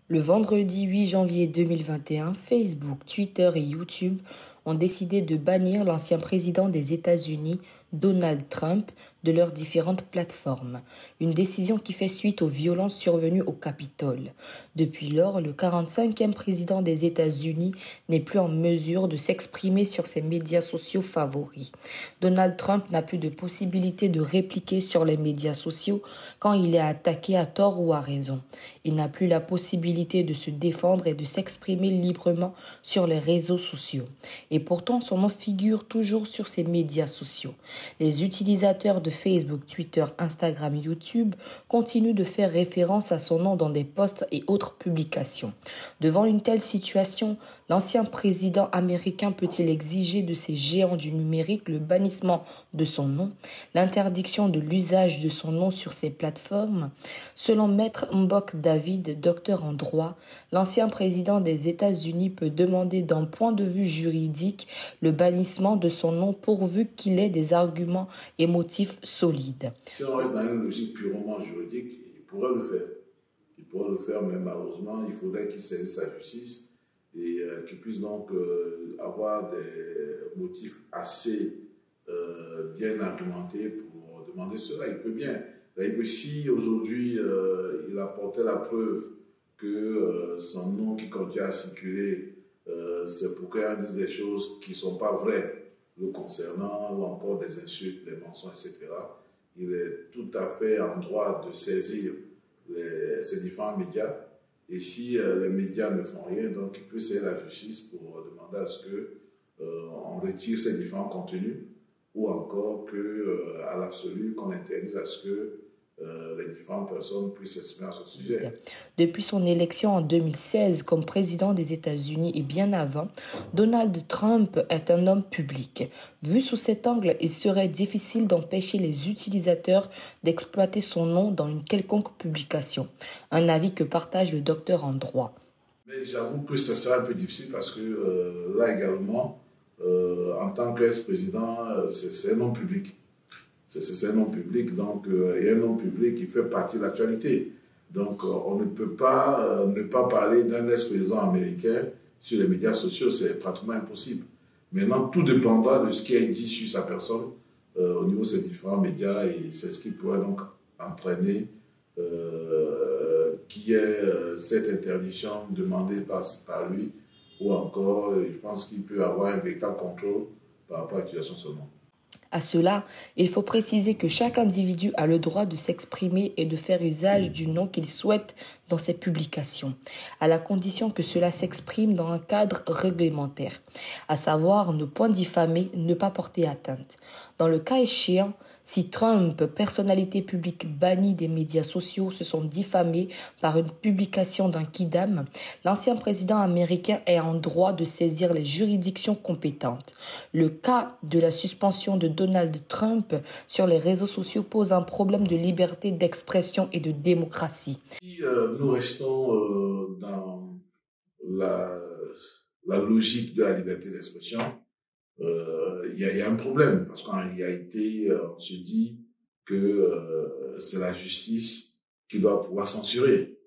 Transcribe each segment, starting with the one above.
Le vendredi 8 janvier 2021, Facebook, Twitter et YouTube ont décidé de bannir l'ancien président des États-Unis, Donald Trump, de leurs différentes plateformes. Une décision qui fait suite aux violences survenues au Capitole. Depuis lors, le 45e président des États-Unis n'est plus en mesure de s'exprimer sur ses médias sociaux favoris. Donald Trump n'a plus de possibilité de répliquer sur les médias sociaux quand il est attaqué à tort ou à raison. Il n'a plus la possibilité de se défendre et de s'exprimer librement sur les réseaux sociaux. Et pourtant, son nom figure toujours sur ces médias sociaux. Les utilisateurs de Facebook, Twitter, Instagram, YouTube continuent de faire référence à son nom dans des posts et autres publications. Devant une telle situation, l'ancien président américain peut-il exiger de ces géants du numérique le bannissement de son nom, l'interdiction de l'usage de son nom sur ces plateformes? Selon Maître Mbok David, docteur en droit, l'ancien président des États-Unis peut demander d'un point de vue juridique le bannissement de son nom pourvu qu'il ait des arguments et motifs solides. Si on reste dans une logique purement juridique, il pourrait le faire. Il pourrait le faire, mais malheureusement, il faudrait qu'il saisisse sa justice et qu'il puisse donc avoir des motifs assez bien argumentés pour demander cela. Il peut bien. C'est-à-dire que si aujourd'hui il apportait la preuve que son nom qui continue à circuler, c'est pour qu'on dise des choses qui ne sont pas vraies le concernant, ou encore des insultes, des mensonges, etc., il est tout à fait en droit de saisir ces différents médias. Et si les médias ne font rien, donc il peut saisir la justice pour demander à ce qu'on retire ces différents contenus, ou encore qu'à l'absolu, qu'on interdise à ce que les différentes personnes puissent s'exprimer à ce sujet. Depuis son élection en 2016 comme président des États-Unis et bien avant, Donald Trump est un homme public. Vu sous cet angle, il serait difficile d'empêcher les utilisateurs d'exploiter son nom dans une quelconque publication. Un avis que partage le docteur en droit. Mais j'avoue que ça sera un peu difficile parce que là également, en tant qu'ex-président, c'est un homme public. C'est un nom public, donc, et un nom public qui fait partie de l'actualité. Donc, on ne peut pas ne pas parler d'un ex-président américain sur les médias sociaux, c'est pratiquement impossible. Maintenant, tout dépendra de ce qui est dit sur sa personne au niveau de ces différents médias, et c'est ce qui pourrait donc entraîner qu'il y ait cette interdiction demandée par lui, ou encore, je pense qu'il peut avoir un véritable contrôle par rapport à l'utilisation de son nom. À cela, il faut préciser que chaque individu a le droit de s'exprimer et de faire usage du nom qu'il souhaite dans ses publications, à la condition que cela s'exprime dans un cadre réglementaire, à savoir ne point diffamer, ne pas porter atteinte. Dans le cas échéant, si Trump, personnalité publique bannie des médias sociaux, se sont diffamés par une publication d'un quidam, l'ancien président américain est en droit de saisir les juridictions compétentes. Le cas de la suspension de Donald Trump sur les réseaux sociaux pose un problème de liberté d'expression et de démocratie. Si nous restons dans la logique de la liberté d'expression, il y a un problème, parce qu'en réalité, on se dit que c'est la justice qui doit pouvoir censurer.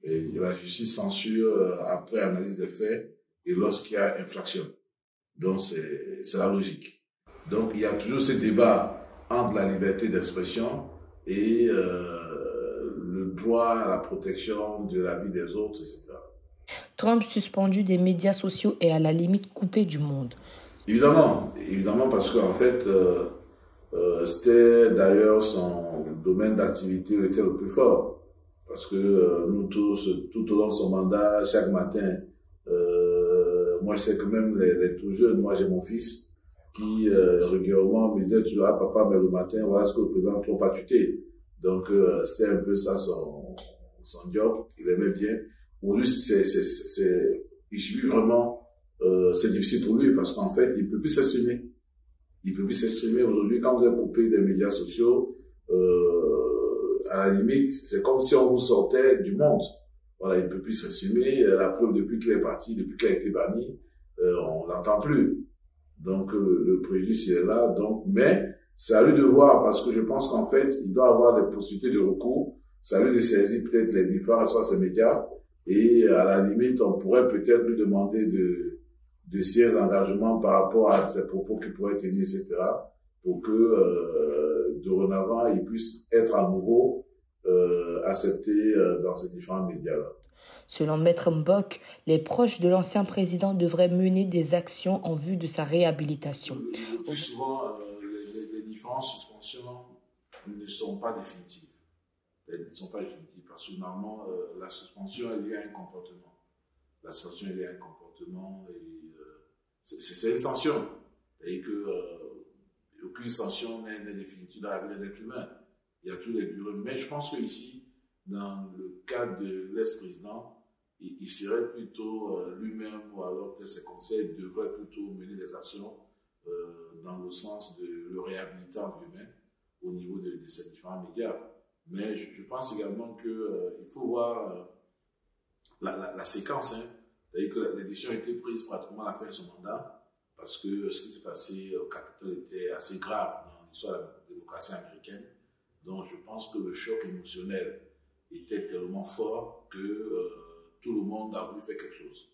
Et la justice censure après analyse des faits et lorsqu'il y a infraction. Donc, c'est la logique. Donc, il y a toujours ce débat entre la liberté d'expression et le droit à la protection de la vie des autres, etc. Trump suspendu des médias sociaux et à la limite coupé du monde. Évidemment, parce qu'en fait, c'était d'ailleurs son domaine d'activité était le plus fort. Parce que nous tous, tout au long de son mandat, chaque matin, moi je sais que même les tout jeunes, moi j'ai mon fils qui régulièrement me disait toujours, ah papa, mais le matin, voilà ce que le président Trump a tuté. Donc c'était un peu ça son job, il aimait bien. Pour lui, il subit vraiment. C'est difficile pour lui parce qu'en fait, il ne peut plus s'exprimer. Il ne peut plus s'exprimer aujourd'hui. Quand vous êtes coupé des médias sociaux, à la limite, c'est comme si on vous sortait du monde. Voilà, il ne peut plus s'exprimer. La preuve, depuis qu'il est parti, depuis qu'il a été banni, on l'entend plus. Donc, le préjudice, il est là. Donc, mais, c'est à lui de voir parce que je pense qu'en fait, il doit avoir des possibilités de recours. C'est à lui de saisir peut-être les différents, soit ces médias, Et à la limite, on pourrait peut-être lui demander de ses engagements par rapport à ses propos qu'il pourrait tenir, etc., pour que dorénavant, il puisse être à nouveau accepté dans ces différents médias-là. Selon Maître Mbok, les proches de l'ancien président devraient mener des actions en vue de sa réhabilitation. Le plus souvent, les différentes suspensions ne sont pas définitives. Elles ne sont pas définitives parce que normalement, la suspension est liée à un comportement. La suspension est liée à un comportement et c'est une sanction. Et que aucune sanction n'est définitive dans la vie d'être humain. Il y a tous les durées. Mais je pense qu'ici, dans le cadre de l'ex-président, il serait plutôt lui-même ou alors peut-être ses conseils devraient plutôt mener des actions dans le sens de le réhabiliter entre guillemets au niveau de ces différents médias. Mais je pense également qu'il faut voir la séquence. Hein. C'est-à-dire que la décision a été prise pratiquement à la fin de son mandat parce que ce qui s'est passé au Capitole était assez grave dans l'histoire de la démocratie américaine. Donc je pense que le choc émotionnel était tellement fort que tout le monde a voulu faire quelque chose.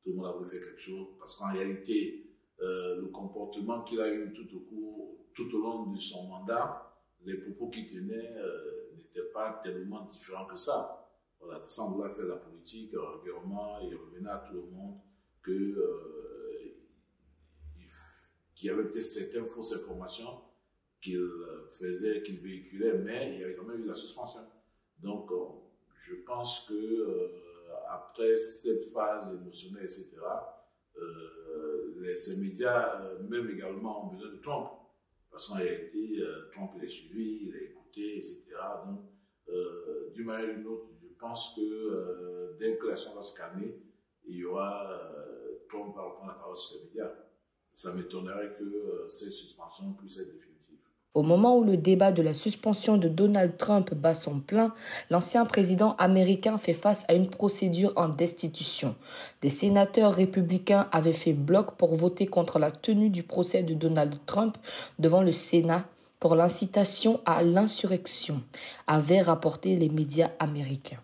Tout le monde a voulu faire quelque chose parce qu'en réalité, le comportement qu'il a eu tout au long de son mandat, les propos qu'il tenait n'étaient pas tellement différents que ça. Voilà, sans vouloir faire la politique, régulièrement, il revenait à tout le monde qu'il y avait peut-être certaines fausses informations qu'il faisait, qu'il véhiculait, mais il y avait quand même eu la suspension. Donc, je pense que après cette phase émotionnelle, etc., ces médias, même également, ont besoin de Trump. Parce qu'en réalité, Trump, il est suivi, il est écouté, etc. Donc, d'une manière ou d'une autre, je pense que dès que la chose va se calmer, il y aura, Trump va reprendre la parole sur ces médias. Ça m'étonnerait que cette suspension puisse être définitive. Au moment où le débat de la suspension de Donald Trump bat son plein, l'ancien président américain fait face à une procédure en destitution. Des sénateurs républicains avaient fait bloc pour voter contre la tenue du procès de Donald Trump devant le Sénat pour l'incitation à l'insurrection, avaient rapporté les médias américains.